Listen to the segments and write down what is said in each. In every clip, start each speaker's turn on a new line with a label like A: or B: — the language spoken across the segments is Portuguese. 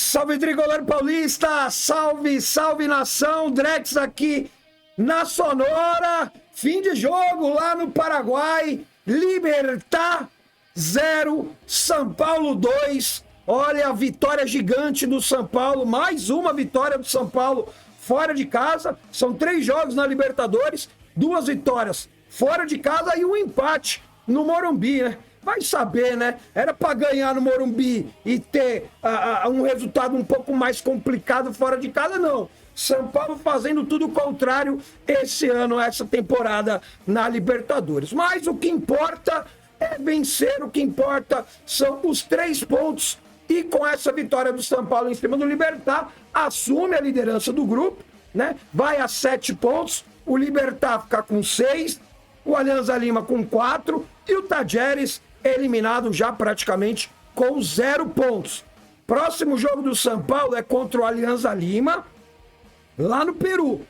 A: Salve Tricolor Paulista, salve, salve nação, Drex aqui na Sonora, fim de jogo lá no Paraguai, Libertad 0, São Paulo 2, olha a vitória gigante do São Paulo, mais uma vitória do São Paulo fora de casa, são 3 jogos na Libertadores, 2 vitórias fora de casa e um empate no Morumbi, né? Vai saber, né? Era para ganhar no Morumbi e ter um resultado um pouco mais complicado fora de casa, não. São Paulo fazendo tudo o contrário esse ano, essa temporada na Libertadores. Mas o que importa é vencer, o que importa são os 3 pontos. E com essa vitória do São Paulo em cima do Libertad, assume a liderança do grupo, né? Vai a 7 pontos, o Libertad fica com 6, o Alianza Lima com 4 e o Tajeres eliminado já praticamente com 0 pontos. Próximo jogo do São Paulo é contra o Alianza Lima, lá no Peru.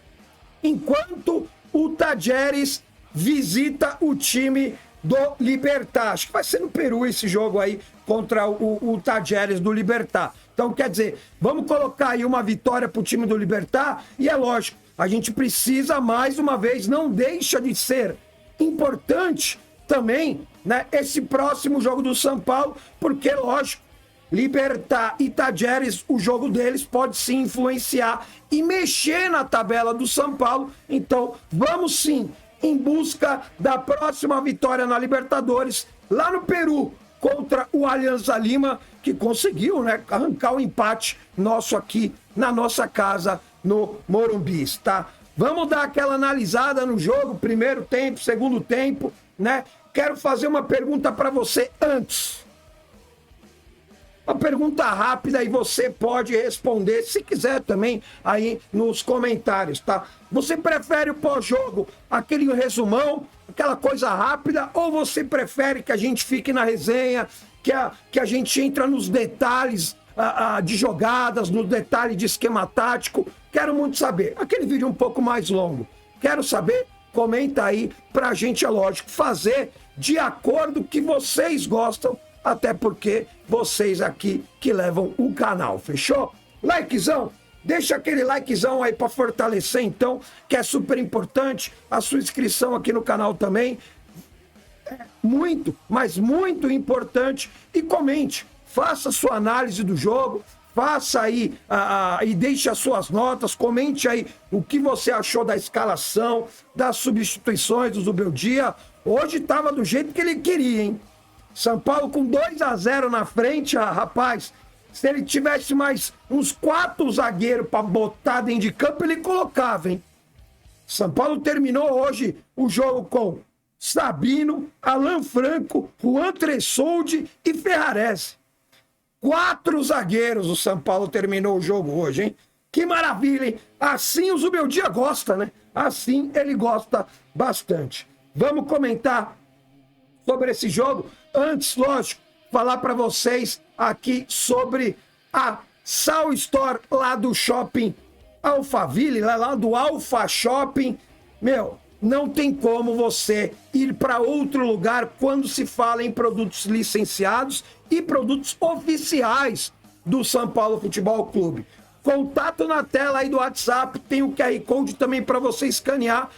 A: Enquanto o Tajeres visita o time do Libertad. Acho que vai ser no Peru esse jogo aí contra o Tajeres do Libertad. Então, quer dizer, vamos colocar aí uma vitória pro time do Libertad e é lógico, a gente precisa mais uma vez, não deixa de ser importante também, né, esse próximo jogo do São Paulo, porque, lógico, Libertad e Tajeres, o jogo deles pode sim influenciar e mexer na tabela do São Paulo. Então, vamos sim em busca da próxima vitória na Libertadores, lá no Peru, contra o Alianza Lima, que conseguiu, né, arrancar o empate nosso aqui na nossa casa no Morumbi, tá? Vamos dar aquela analisada no jogo, primeiro tempo, segundo tempo, né? Quero fazer uma pergunta para você antes. Uma pergunta rápida e você pode responder, se quiser também, aí nos comentários, tá? Você prefere o pós-jogo, aquele resumão, aquela coisa rápida, ou você prefere que a gente fique na resenha, que a gente entra nos detalhes de jogadas, no detalhe de esquema tático? Quero muito saber. Aquele vídeo um pouco mais longo. Quero saber? Comenta aí pra gente, é lógico, fazer de acordo que vocês gostam, até porque vocês aqui que levam o canal, fechou? Likezão, deixa aquele likezão aí para fortalecer então, que é super importante, a sua inscrição aqui no canal também, é muito, mas muito importante, e comente, faça sua análise do jogo, faça aí e deixe as suas notas, comente aí o que você achou da escalação, das substituições do Zubeldia. Hoje estava do jeito que ele queria, hein? São Paulo com 2-0 na frente, rapaz, se ele tivesse mais uns 4 zagueiros para botar dentro de campo, ele colocava, hein? São Paulo terminou hoje o jogo com Sabino, Alan Franco, Juan Tressoldi e Ferrarese. 4 zagueiros o São Paulo terminou o jogo hoje, hein? Que maravilha, hein? Assim o Zubeldia gosta, né? Assim ele gosta bastante. Vamos comentar sobre esse jogo. Antes, lógico, falar para vocês aqui sobre a Sal Store lá do Shopping Alphaville, lá do Alpha Shopping. Meu, não tem como você ir para outro lugar quando se fala em produtos licenciados e produtos oficiais do São Paulo Futebol Clube. Contato na tela aí do WhatsApp, tem o QR Code também para você escanear.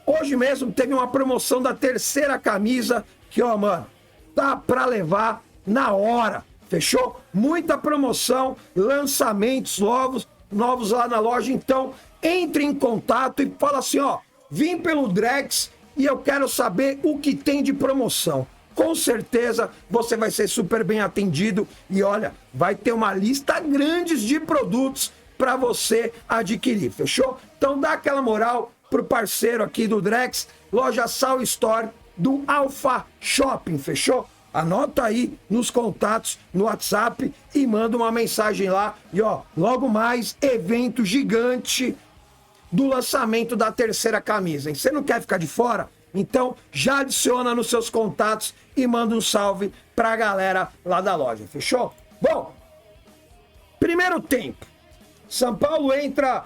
A: Hoje mesmo teve uma promoção da 3ª camisa, que, ó, mano, tá para levar na hora, fechou? Muita promoção, lançamentos novos lá na loja, então entre em contato e fala assim, ó, vim pelo Drex e eu quero saber o que tem de promoção. Com certeza você vai ser super bem atendido e olha, vai ter uma lista grande de produtos para você adquirir, fechou? Então dá aquela moral pro parceiro aqui do Drex, loja Sal Store do Alpha Shopping, fechou? Anota aí nos contatos no WhatsApp e manda uma mensagem lá. E ó, logo mais, evento gigante do lançamento da 3ª camisa, hein? Você não quer ficar de fora? Então já adiciona nos seus contatos e manda um salve pra galera lá da loja, fechou? Bom, primeiro tempo, São Paulo entra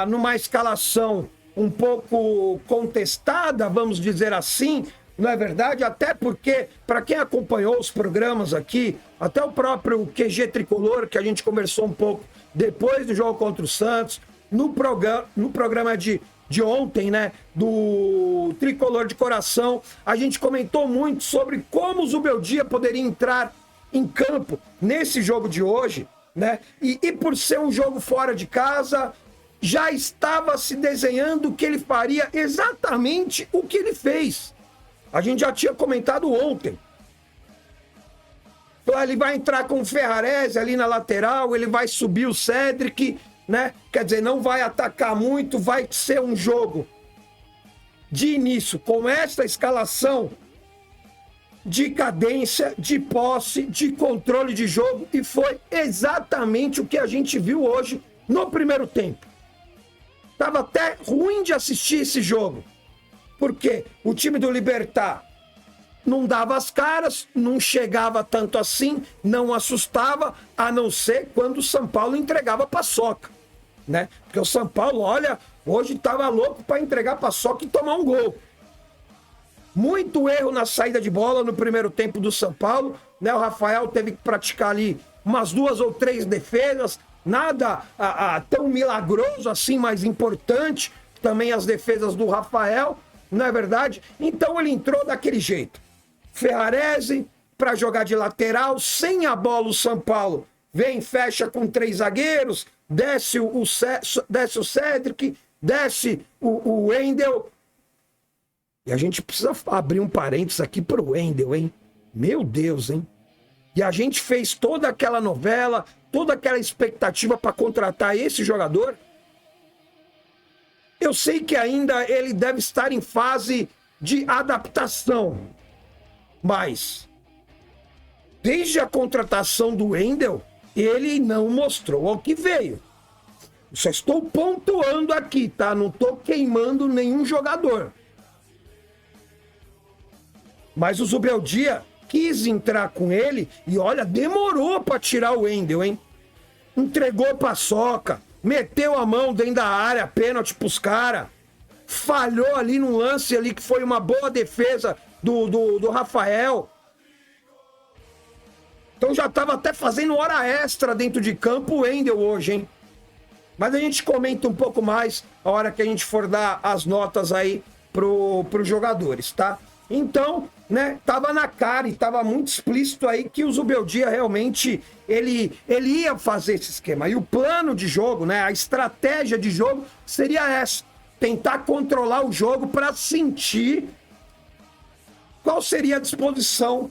A: numa escalação um pouco contestada, vamos dizer assim, não é verdade? Até porque, para quem acompanhou os programas aqui, até o próprio QG Tricolor, que a gente conversou um pouco depois do jogo contra o Santos, no programa de ontem, né, do Tricolor de Coração, a gente comentou muito sobre como o Zubeldia poderia entrar em campo nesse jogo de hoje, né? E por ser um jogo fora de casa, já estava se desenhando que ele faria exatamente o que ele fez. A gente já tinha comentado ontem. Ele vai entrar com o Ferrarese ali na lateral, ele vai subir o Cedric, né? Quer dizer, não vai atacar muito, vai ser um jogo de início com esta escalação de cadência, de posse, de controle de jogo, e foi exatamente o que a gente viu hoje no primeiro tempo. Tava até ruim de assistir esse jogo, porque o time do Libertad não dava as caras, não chegava tanto assim, não assustava, a não ser quando o São Paulo entregava paçoca, né? Porque o São Paulo, olha, hoje tava louco para entregar paçoca e tomar um gol. Muito erro na saída de bola no primeiro tempo do São Paulo, né? O Rafael teve que praticar ali umas 2 ou 3 defesas, nada tão milagroso assim, mas importante também as defesas do Rafael, não é verdade? Então ele entrou daquele jeito. Ferrarese para jogar de lateral, sem a bola o São Paulo vem, fecha com 3 zagueiros, desce o Cedric, desce o Wendel. E a gente precisa abrir um parênteses aqui pro Wendel, hein? Meu Deus, hein? E a gente fez toda aquela novela, toda aquela expectativa para contratar esse jogador. Eu sei que ainda ele deve estar em fase de adaptação, mas desde a contratação do Wendel, ele não mostrou ao que veio. Só estou pontuando aqui, tá? Não estou queimando nenhum jogador. Mas o Zubeldia quis entrar com ele e, olha, demorou para tirar o Wendel, hein? Entregou paçoca, meteu a mão dentro da área, pênalti pros caras, falhou ali num lance ali que foi uma boa defesa do Rafael. Então já estava até fazendo hora extra dentro de campo o Wendel hoje, hein? Mas a gente comenta um pouco mais a hora que a gente for dar as notas aí pros jogadores, tá? Então, né, tava na cara e tava muito explícito aí que o Zubeldia realmente, ele ia fazer esse esquema. E o plano de jogo, né, a estratégia de jogo seria essa. Tentar controlar o jogo para sentir qual seria a disposição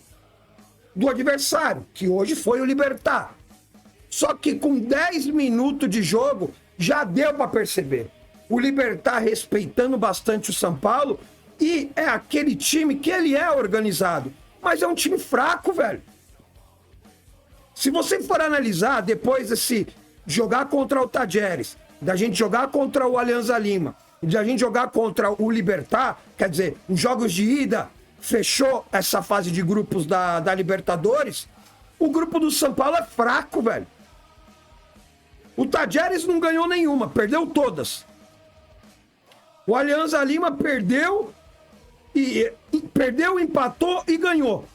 A: do adversário, que hoje foi o Libertad. Só que com 10 minutos de jogo, já deu para perceber. O Libertad respeitando bastante o São Paulo, e é aquele time que ele é organizado, mas é um time fraco, velho. Se você for analisar depois desse jogar contra o Tajeres, da gente jogar contra o Alianza Lima, da gente jogar contra o Libertad, quer dizer, os jogos de ida, fechou essa fase de grupos da Libertadores, o grupo do São Paulo é fraco, velho. O Tajeres não ganhou nenhuma, perdeu todas. O Alianza Lima perdeu, empatou e ganhou.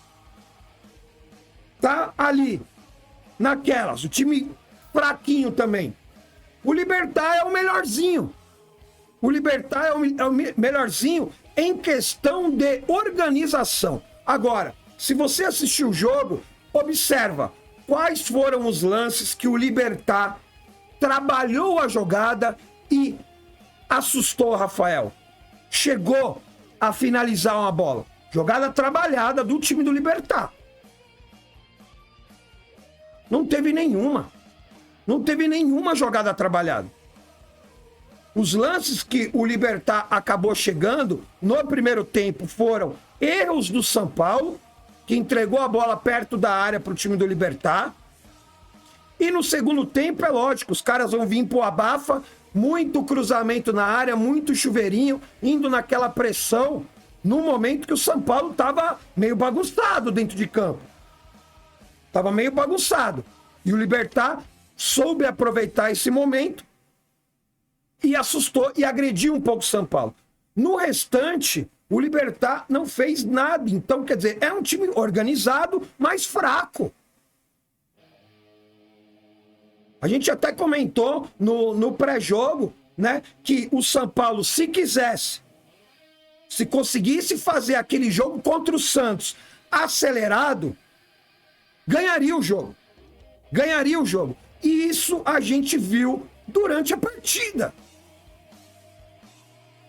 A: Tá ali, naquelas, o time fraquinho também. O Libertad é o melhorzinho. O Libertad é o melhorzinho em questão de organização. Agora, se você assistiu o jogo, observa quais foram os lances que o Libertad trabalhou a jogada e assustou o Rafael. Chegou a finalizar uma bola. Jogada trabalhada do time do Libertad. Não teve nenhuma. Não teve nenhuma jogada trabalhada. Os lances que o Libertad acabou chegando no primeiro tempo foram erros do São Paulo, que entregou a bola perto da área para o time do Libertad. E no segundo tempo, é lógico, os caras vão vir pro abafa, muito cruzamento na área, muito chuveirinho, indo naquela pressão, no momento que o São Paulo estava meio bagunçado dentro de campo. Estava meio bagunçado. E o Libertad soube aproveitar esse momento e assustou e agrediu um pouco o São Paulo. No restante, O Libertad não fez nada. Então, quer dizer, é um time organizado, mas fraco. A gente até comentou no pré-jogo, né, que o São Paulo, se quisesse, se conseguisse fazer aquele jogo contra o Santos acelerado, ganharia o jogo. Ganharia o jogo. E isso a gente viu durante a partida.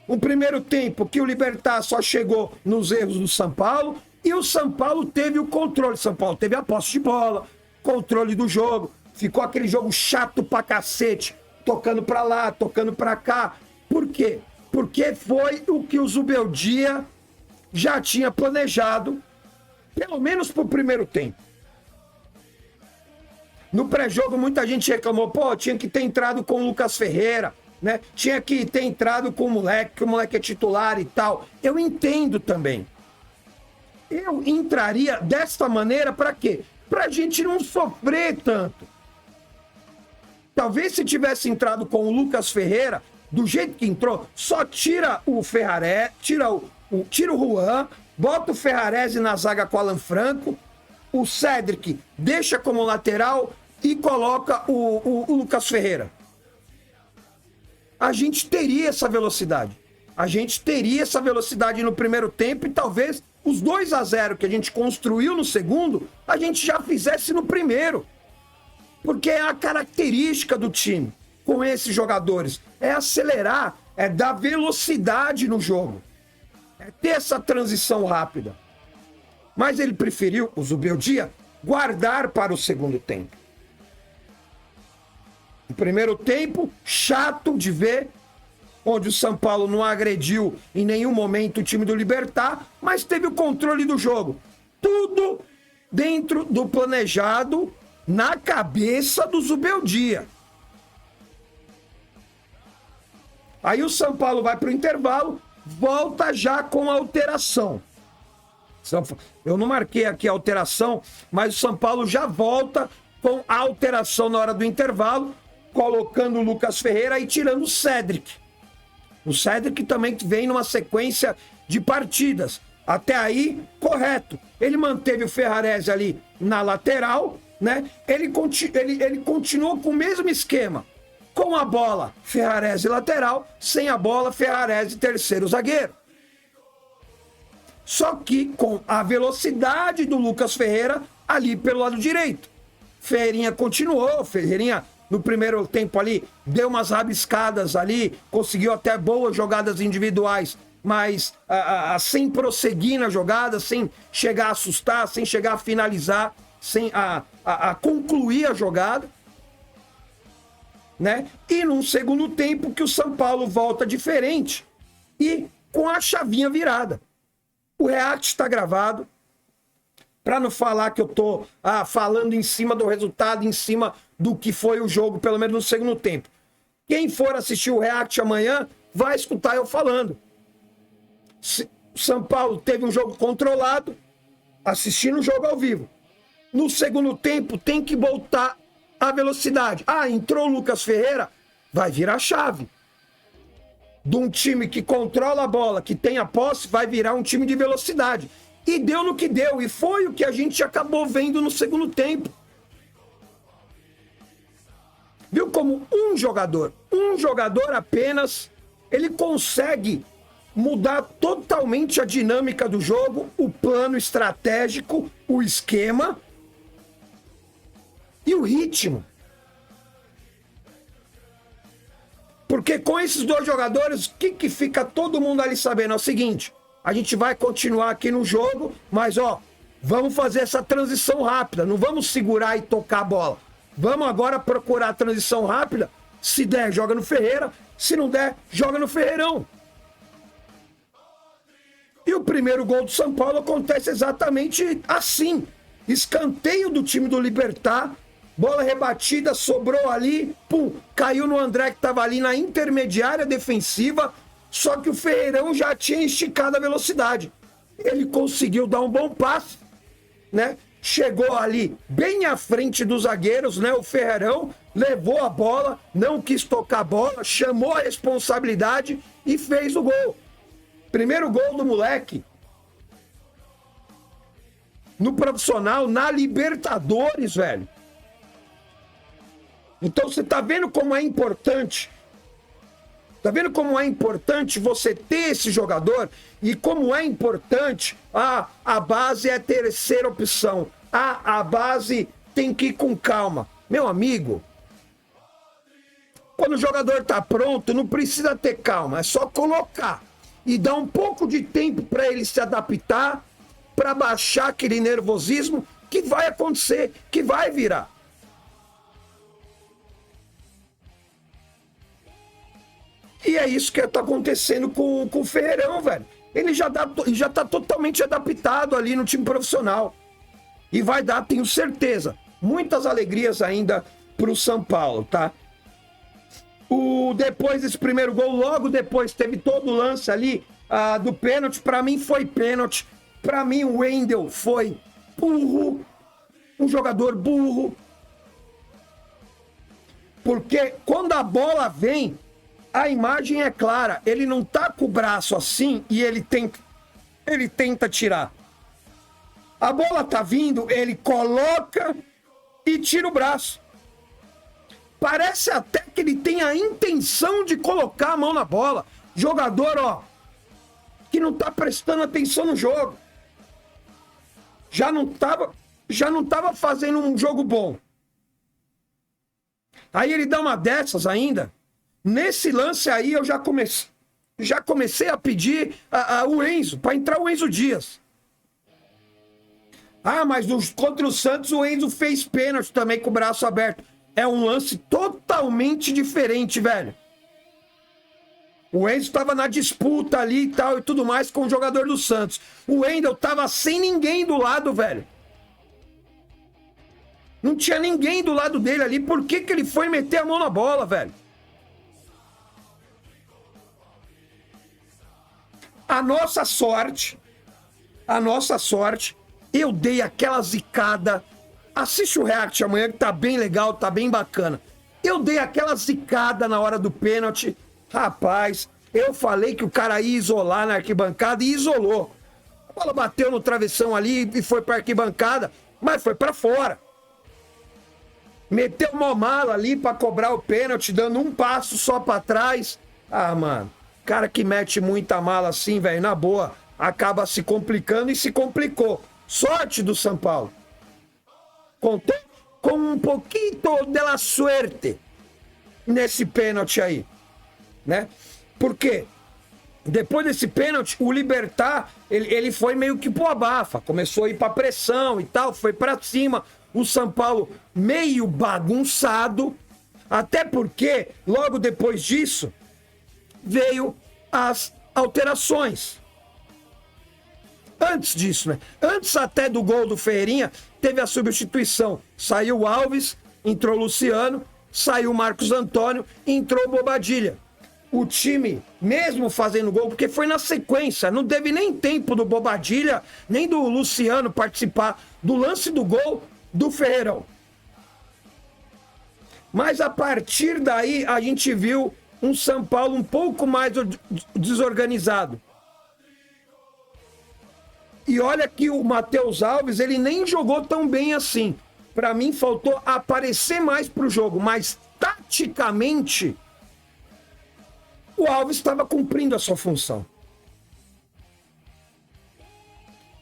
A: O primeiro tempo que o Libertad só chegou nos erros do São Paulo e o São Paulo teve o controle. O São Paulo teve a posse de bola, controle do jogo. Ficou aquele jogo chato pra cacete, tocando pra lá, tocando pra cá. Por quê? Porque foi o que o Zubeldia já tinha planejado, pelo menos pro primeiro tempo. No pré-jogo, muita gente reclamou, pô, tinha que ter entrado com o Lucas Ferreira, né? Tinha que ter entrado com o moleque, que o moleque é titular e tal. Eu entendo também. Eu entraria desta maneira pra quê? Pra gente não sofrer tanto. Talvez se tivesse entrado com o Lucas Ferreira, do jeito que entrou, só tira o Ferrarese, tira o Juan, bota o Ferrarese na zaga com o Alan Franco, o Cédric deixa como lateral e coloca o Lucas Ferreira. A gente teria essa velocidade. A gente teria essa velocidade no primeiro tempo e talvez os 2-0 que a gente construiu no segundo, a gente já fizesse no primeiro. Porque é a característica do time com esses jogadores. É acelerar, é dar velocidade no jogo. É ter essa transição rápida. Mas ele preferiu, o Zubeldia, guardar para o segundo tempo. O primeiro tempo, chato de ver, onde o São Paulo não agrediu em nenhum momento o time do Libertad, mas teve o controle do jogo. Tudo dentro do planejado, na cabeça do Zubeldia. Aí o São Paulo vai para o intervalo, volta já com a alteração. Eu não marquei aqui a alteração, mas o São Paulo já volta com a alteração na hora do intervalo, colocando o Lucas Ferreira e tirando o Cédric. O Cédric também vem numa sequência de partidas. Até aí, correto. Ele manteve o Ferrarese ali na lateral, né? Ele continuou com o mesmo esquema. Com a bola, Ferrarese lateral. Sem a bola, Ferrarese terceiro zagueiro. Só que com a velocidade do Lucas Ferreira ali pelo lado direito. Ferreirinha continuou. Ferreirinha, no primeiro tempo ali, deu umas rabiscadas ali. Conseguiu até boas jogadas individuais. Mas sem prosseguir na jogada, sem chegar a assustar, sem chegar a finalizar, sem a concluir a jogada, né? E num segundo tempo que o São Paulo volta diferente e com a chavinha virada. O react está gravado, para não falar que eu tô falando em cima do resultado, em cima do que foi o jogo, pelo menos no segundo tempo. Quem for assistir o react amanhã, vai escutar eu falando. O São Paulo teve um jogo controlado, assistindo o jogo ao vivo. No segundo tempo, tem que voltar a velocidade. Entrou o Lucas Ferreira, vai virar a chave. De um time que controla a bola, que tem a posse, vai virar um time de velocidade. E deu no que deu, e foi o que a gente acabou vendo no segundo tempo. Viu como um jogador apenas, ele consegue mudar totalmente a dinâmica do jogo, o plano estratégico, o esquema e o ritmo. Porque com esses dois jogadores, o que fica todo mundo ali sabendo? É o seguinte, a gente vai continuar aqui no jogo, mas vamos fazer essa transição rápida, não vamos segurar e tocar a bola. Vamos agora procurar a transição rápida, se der, joga no Ferreira, se não der, joga no Ferreirão. E o primeiro gol do São Paulo acontece exatamente assim. Escanteio do time do Libertad, bola rebatida, sobrou ali, caiu no André que estava ali na intermediária defensiva, só que o Ferreirão já tinha esticado a velocidade. Ele conseguiu dar um bom passe, né? Chegou ali bem à frente dos zagueiros, né? O Ferreirão levou a bola, não quis tocar a bola, chamou a responsabilidade e fez o gol. Primeiro gol do moleque no profissional, na Libertadores, velho. Então você tá vendo como é importante? Tá vendo como é importante você ter esse jogador? E como é importante a base é a terceira opção. A base tem que ir com calma. Meu amigo, quando o jogador tá pronto, não precisa ter calma. É só colocar e dar um pouco de tempo para ele se adaptar, para baixar aquele nervosismo que vai acontecer, que vai virar. E é isso que tá acontecendo com o Ferreirão, velho. Ele já tá totalmente adaptado ali no time profissional. E vai dar, tenho certeza, muitas alegrias ainda pro São Paulo, tá? Depois desse primeiro gol, logo depois teve todo o lance ali do pênalti. Pra mim foi pênalti. Pra mim o Wendel foi burro. Um jogador burro. Porque quando a bola vem, a imagem é clara. Ele não tá com o braço assim e ele tenta tirar. A bola tá vindo, ele coloca e tira o braço. Parece até que ele tem a intenção de colocar a mão na bola. Jogador, ó, que não tá prestando atenção no jogo. Já não tava fazendo um jogo bom. Aí ele dá uma dessas ainda. Nesse lance aí eu já comecei a pedir o Enzo, para entrar o Enzo Dias. Mas contra o Santos o Enzo fez pênalti também com o braço aberto. É um lance totalmente diferente, velho. O Enzo estava na disputa ali e tal e tudo mais com o jogador do Santos. O Wendel tava sem ninguém do lado, velho. Não tinha ninguém do lado dele ali. Por que ele foi meter a mão na bola, velho? A nossa sorte, eu dei aquela zicada. Assiste o React amanhã que tá bem legal, tá bem bacana. Eu dei aquela zicada na hora do pênalti. Rapaz, eu falei que o cara ia isolar na arquibancada e isolou. A bola bateu no travessão ali e foi pra arquibancada, mas foi pra fora. Meteu uma mala ali pra cobrar o pênalti, dando um passo só pra trás. Mano, cara que mete muita mala assim, velho, na boa, acaba se complicando e se complicou. Sorte do São Paulo. Contou com um pouquinho de la suerte nesse pênalti aí, né? Porque depois desse pênalti, o Libertad, ele foi meio que pro abafa, começou a ir pra pressão e tal, foi pra cima, o São Paulo meio bagunçado, até porque logo depois disso veio as alterações. Antes disso, né? Antes até do gol do Ferreirinha, teve a substituição. Saiu o Alves, entrou o Luciano, saiu o Marcos Antônio, entrou o Bobadilla. O time, mesmo fazendo gol, porque foi na sequência, não teve nem tempo do Bobadilla, nem do Luciano participar do lance do gol do Ferreirão. Mas a partir daí, a gente viu um São Paulo um pouco mais desorganizado. E olha que o Matheus Alves, ele nem jogou tão bem assim. Para mim, faltou aparecer mais pro jogo. Mas, taticamente, o Alves estava cumprindo a sua função.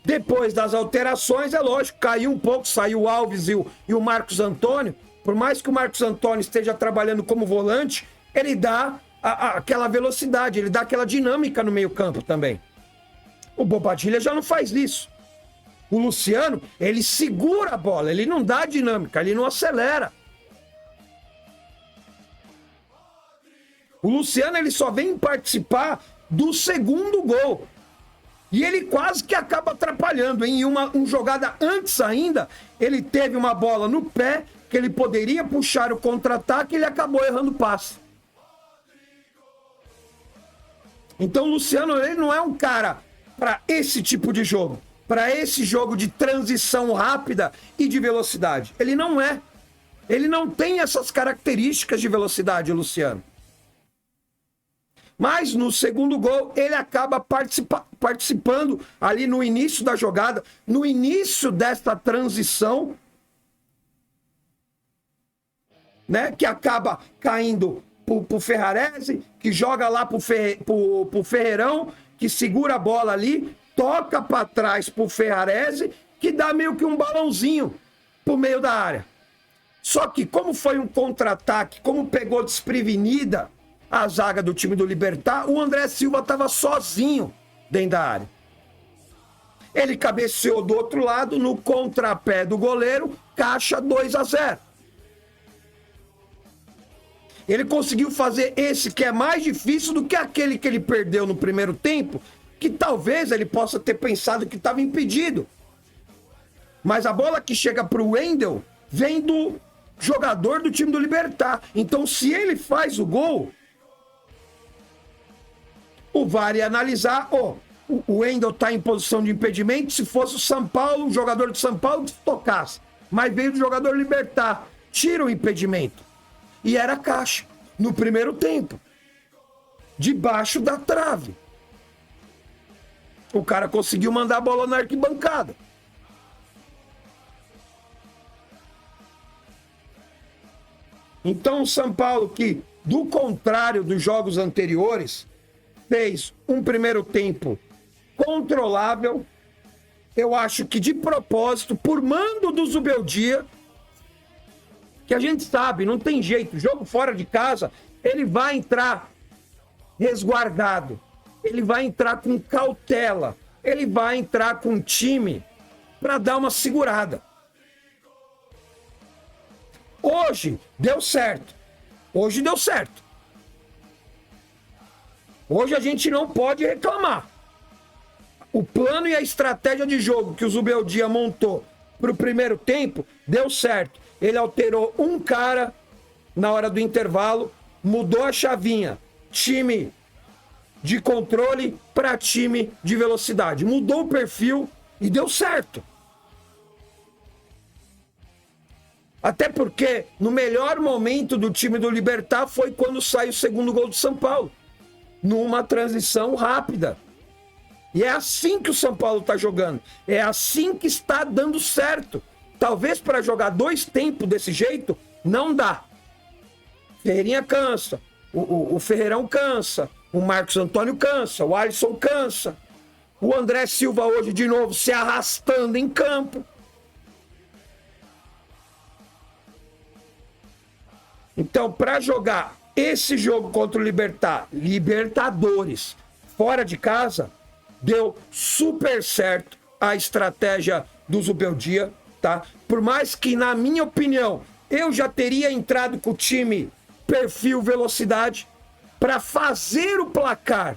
A: Depois das alterações, é lógico, caiu um pouco, saiu o Alves e o Marcos Antônio. Por mais que o Marcos Antônio esteja trabalhando como volante, ele dá aquela velocidade, ele dá aquela dinâmica no meio-campo também. O Bobadilla já não faz isso. O Luciano, ele segura a bola, ele não dá dinâmica, ele não acelera. O Luciano, ele só vem participar do segundo gol. E ele quase que acaba atrapalhando. Em uma jogada antes ainda, ele teve uma bola no pé, que ele poderia puxar o contra-ataque e ele acabou errando o passe. Então o Luciano, ele não é um cara para esse tipo de jogo, para esse jogo de transição rápida e de velocidade. Ele não é. Ele não tem essas características de velocidade, o Luciano. Mas no segundo gol, ele acaba participando ali no início da jogada, no início desta transição, né, que acaba caindo pro Ferrarese, que joga lá pro Ferreirão, que segura a bola ali, toca para trás pro Ferrarese, que dá meio que um balãozinho pro meio da área. Só que como foi um contra-ataque, como pegou desprevenida a zaga do time do Libertad, o André Silva estava sozinho dentro da área. Ele cabeceou do outro lado, no contrapé do goleiro, caixa 2-0. Ele conseguiu fazer esse que é mais difícil do que aquele que ele perdeu no primeiro tempo, que talvez ele possa ter pensado que estava impedido. Mas a bola que chega para o Wendel vem do jogador do time do Libertad. Então, se ele faz o gol, o VAR ia analisar, o Wendel está em posição de impedimento, se fosse o São Paulo, o jogador do São Paulo que tocasse. Mas veio do jogador Libertad, tira o impedimento. E era caixa, no primeiro tempo. Debaixo da trave. O cara conseguiu mandar a bola na arquibancada. Então o São Paulo, que do contrário dos jogos anteriores, fez um primeiro tempo controlável, eu acho que de propósito, por mando do Zubeldia, que a gente sabe, não tem jeito, jogo fora de casa, ele vai entrar resguardado, ele vai entrar com cautela, ele vai entrar com time para dar uma segurada. Hoje deu certo. Hoje deu certo. Hoje a gente não pode reclamar. O plano e a estratégia de jogo que o Zubeldia montou para o primeiro tempo deu certo. Ele alterou um cara na hora do intervalo, mudou a chavinha. Time de controle para time de velocidade. Mudou o perfil e deu certo. Até porque no melhor momento do time do Libertad foi quando sai o segundo gol do São Paulo. Numa transição rápida. E é assim que o São Paulo está jogando. É assim que está dando certo. Talvez para jogar dois tempos desse jeito, não dá. Ferreirinha cansa. O Ferreirão cansa. O Marcos Antônio cansa. O Alisson cansa. O André Silva hoje de novo se arrastando em campo. Então, para jogar esse jogo contra o Libertad, Libertadores, fora de casa, deu super certo a estratégia do Zubeldia, tá? Por mais que, na minha opinião, eu já teria entrado com o time perfil velocidade para fazer o placar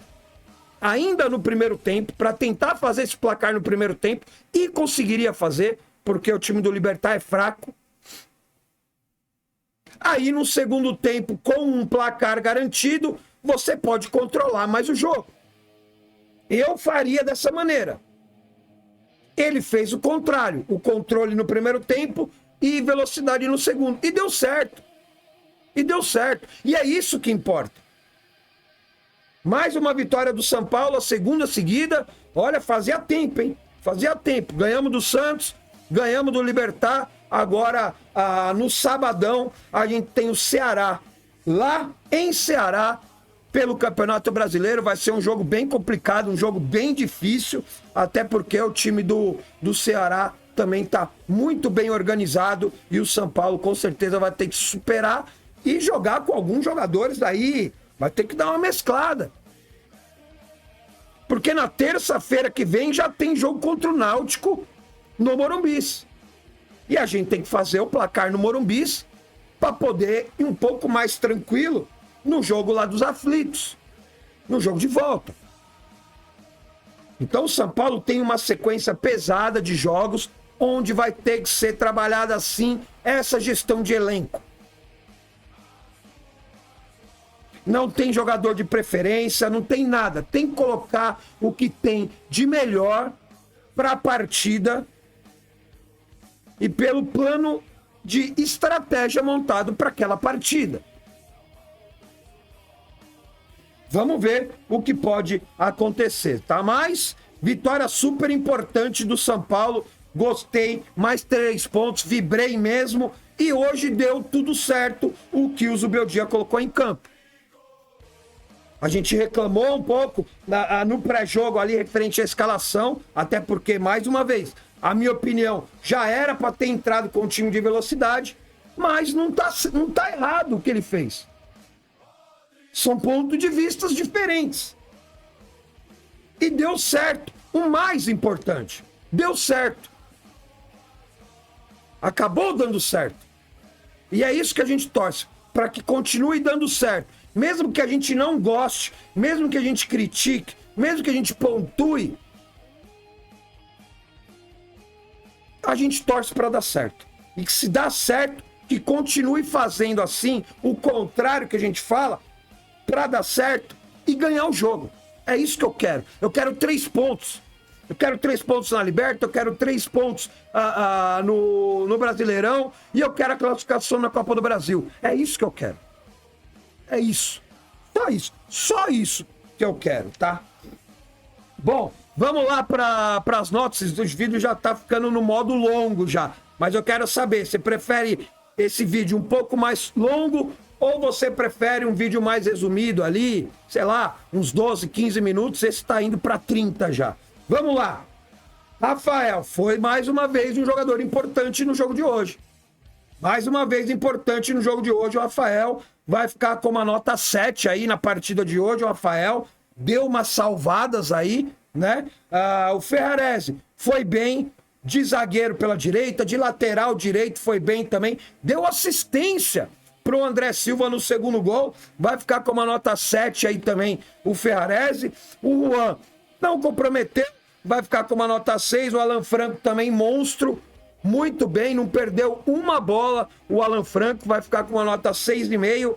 A: ainda no primeiro tempo, para tentar fazer esse placar no primeiro tempo, e conseguiria fazer, porque o time do Libertad é fraco. Aí no segundo tempo, com um placar garantido, você pode controlar mais o jogo. Eu faria dessa maneira. Ele fez o contrário, o controle no primeiro tempo e velocidade no segundo. E deu certo. E deu certo. E é isso que importa. Mais uma vitória do São Paulo, a segunda seguida. Olha, fazia tempo, hein? Fazia tempo. Ganhamos do Santos, ganhamos do Libertad. Agora, no sabadão, a gente tem o Ceará. Lá em Ceará, pelo Campeonato Brasileiro, vai ser um jogo bem complicado, um jogo bem difícil, até porque o time do Ceará também está muito bem organizado e o São Paulo com certeza vai ter que superar e jogar com alguns jogadores daí, vai ter que dar uma mesclada. Porque na terça-feira que vem já tem jogo contra o Náutico no Morumbis. E a gente tem que fazer o placar no Morumbis para poder ir um pouco mais tranquilo no jogo lá dos aflitos, no jogo de volta. Então o São Paulo tem uma sequência pesada de jogos onde vai ter que ser trabalhada assim essa gestão de elenco. Não tem jogador de preferência, não tem nada. Tem que colocar o que tem de melhor para a partida e pelo plano de estratégia montado para aquela partida. Vamos ver o que pode acontecer, tá? Mas vitória super importante do São Paulo. Gostei, mais 3 pontos, vibrei mesmo. E hoje deu tudo certo o que o Zubeldia colocou em campo. A gente reclamou um pouco no pré-jogo ali referente à escalação, até porque, mais uma vez, a minha opinião já era para ter entrado com o time de velocidade, mas não tá errado o que ele fez. São pontos de vistas diferentes. E deu certo. O mais importante, deu certo. Acabou dando certo. E é isso que a gente torce, para que continue dando certo. Mesmo que a gente não goste, mesmo que a gente critique, mesmo que a gente pontue, a gente torce para dar certo. E que se dá certo, que continue fazendo assim, o contrário que a gente fala, para dar certo e ganhar o jogo. É isso que eu quero. Eu quero 3 pontos. Eu quero 3 pontos na Liberta, eu quero 3 pontos no Brasileirão e eu quero a classificação na Copa do Brasil. É isso que eu quero. É isso. Só isso. Só isso que eu quero, tá? Bom, vamos lá para as notas. Os vídeos já tá ficando no modo longo já. Mas eu quero saber, você prefere esse vídeo um pouco mais longo ou você prefere um vídeo mais resumido ali, sei lá, uns 12, 15 minutos, esse tá indo para 30 já. Vamos lá. Rafael foi mais uma vez um jogador importante no jogo de hoje. Mais uma vez importante no jogo de hoje, o Rafael vai ficar com uma nota 7 aí na partida de hoje. O Rafael deu umas salvadas aí, né? O Ferrarese foi bem, de zagueiro pela direita, de lateral direito foi bem também. Deu assistência pro André Silva no segundo gol. Vai ficar com uma nota 7 aí também o Ferrarese. O Juan não comprometeu, vai ficar com uma nota 6. O Alan Franco também monstro. Muito bem, não perdeu uma bola. O Alan Franco vai ficar com uma nota 6,5.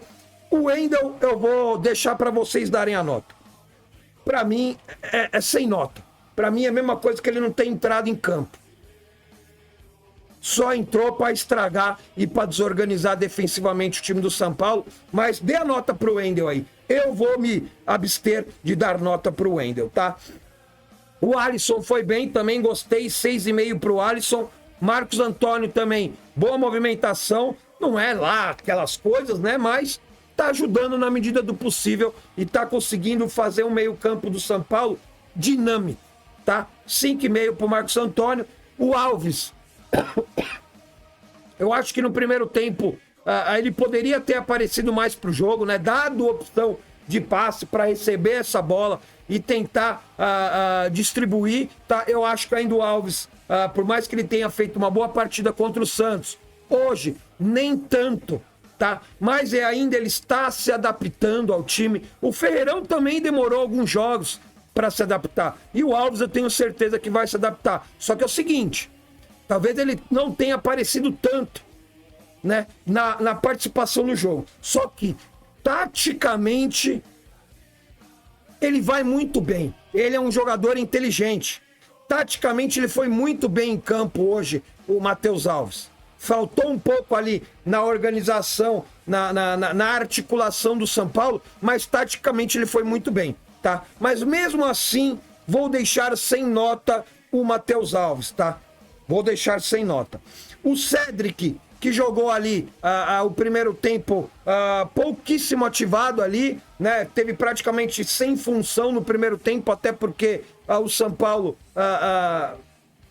A: O Wendel eu vou deixar para vocês darem a nota. Para mim é sem nota. Para mim é a mesma coisa que ele não tem entrado em campo. Só entrou para estragar e para desorganizar defensivamente o time do São Paulo. Mas dê a nota pro Wendel aí. Eu vou me abster de dar nota pro Wendel, tá? O Alisson foi bem, também gostei. 6,5 pro Alisson. Marcos Antônio também, boa movimentação. Não é lá aquelas coisas, né? Mas tá ajudando na medida do possível e tá conseguindo fazer um meio-campo do São Paulo dinâmico, tá? 5,5 pro Marcos Antônio. O Alves, eu acho que no primeiro tempo ele poderia ter aparecido mais pro jogo, né? Dado opção de passe para receber essa bola e tentar distribuir, tá? Eu acho que ainda o Alves, por mais que ele tenha feito uma boa partida contra o Santos, hoje nem tanto, tá? Mas ainda ele está se adaptando ao time. O Ferreirão também demorou alguns jogos para se adaptar. E o Alves eu tenho certeza que vai se adaptar. Só que é o seguinte, talvez ele não tenha aparecido tanto, né, na participação no jogo. Só que, taticamente, ele vai muito bem. Ele é um jogador inteligente. Taticamente, ele foi muito bem em campo hoje, o Matheus Alves. Faltou um pouco ali na organização, na articulação do São Paulo, mas taticamente ele foi muito bem, tá? Mas mesmo assim, vou deixar sem nota o Matheus Alves, tá? Vou deixar sem nota. O Cedric, que jogou ali o primeiro tempo pouquíssimo ativado ali, né? Teve praticamente sem função no primeiro tempo, até porque o São Paulo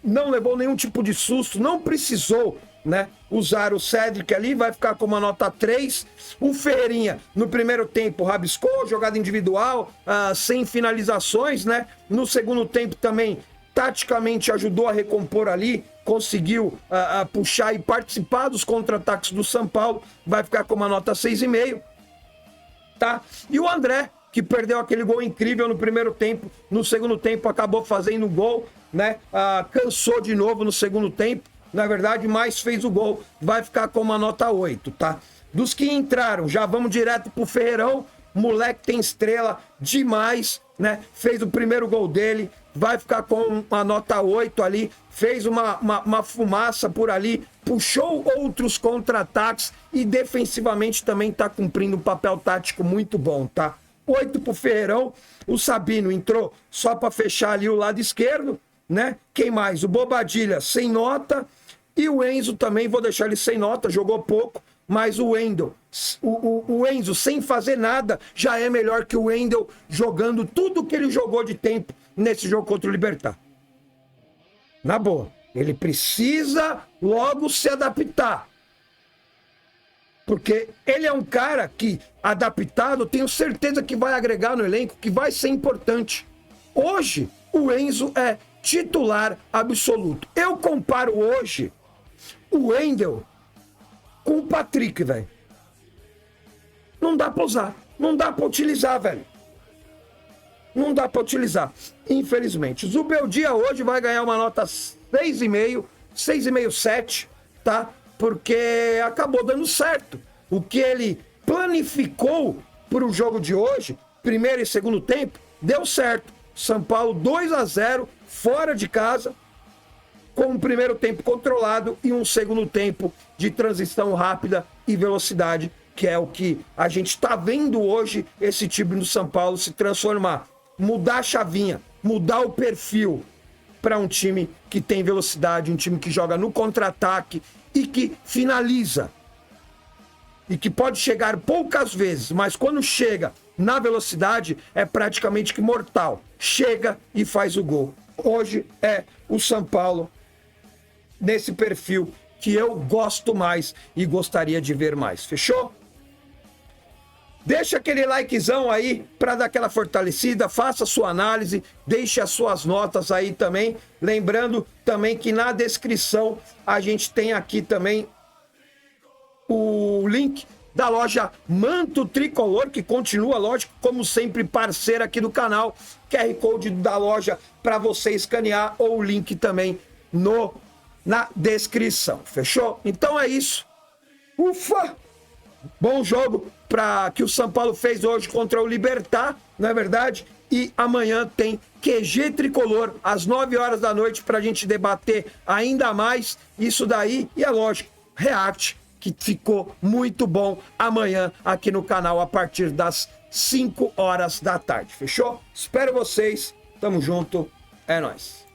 A: não levou nenhum tipo de susto, não precisou, né, usar o Cedric ali, vai ficar com uma nota 3. O Ferreirinha, no primeiro tempo, rabiscou, jogada individual, sem finalizações, né? No segundo tempo também, taticamente ajudou a recompor ali, conseguiu puxar e participar dos contra-ataques do São Paulo, vai ficar com uma nota 6,5, tá? E o André, que perdeu aquele gol incrível no primeiro tempo, no segundo tempo acabou fazendo gol, né? Cansou de novo no segundo tempo, na verdade, mas fez o gol, vai ficar com uma nota 8, tá? Dos que entraram, já vamos direto pro Ferreirão, moleque tem estrela demais, né? Fez o primeiro gol dele, vai ficar com uma nota 8 ali, fez uma fumaça por ali, puxou outros contra-ataques e defensivamente também tá cumprindo um papel tático muito bom, tá? 8 pro Ferreirão. O Sabino entrou só para fechar ali o lado esquerdo, né? Quem mais? O Bobadilha sem nota. E o Enzo também, vou deixar ele sem nota, jogou pouco. Mas o Wendel, o Enzo sem fazer nada, já é melhor que o Wendel jogando tudo que ele jogou de tempo nesse jogo contra o Libertad. Na boa. Ele precisa logo se adaptar. Porque ele é um cara que, adaptado, tenho certeza que vai agregar no elenco, que vai ser importante. Hoje, o Enzo é titular absoluto. Eu comparo hoje o Wendel com o Patrick, velho. Não dá pra usar. Não dá pra utilizar, velho. Não dá pra utilizar. Infelizmente. Zubeldia hoje vai ganhar uma nota 6,5, 6,5, 7, tá? Porque acabou dando certo. O que ele planificou para o jogo de hoje, primeiro e segundo tempo, deu certo. São Paulo 2-0, fora de casa, com um primeiro tempo controlado e um segundo tempo de transição rápida e velocidade, que é o que a gente está vendo hoje esse time do São Paulo se transformar. Mudar a chavinha, mudar o perfil para um time que tem velocidade, um time que joga no contra-ataque e que finaliza. E que pode chegar poucas vezes, mas quando chega na velocidade é praticamente que mortal. Chega e faz o gol. Hoje é o São Paulo nesse perfil que eu gosto mais e gostaria de ver mais. Fechou? Deixa aquele likezão aí para dar aquela fortalecida, faça a sua análise, deixe as suas notas aí também. Lembrando também que na descrição a gente tem aqui também o link da loja Manto Tricolor, que continua, lógico, como sempre, parceira aqui do canal. QR Code da loja para você escanear ou o link também na descrição. Fechou? Então é isso. Ufa! Bom jogo para que o São Paulo fez hoje contra o Libertad, não é verdade? E amanhã tem QG Tricolor às 9 horas da noite para a gente debater ainda mais isso daí. E é lógico, React, que ficou muito bom amanhã aqui no canal a partir das 5 horas da tarde. Fechou? Espero vocês. Tamo junto. É nóis.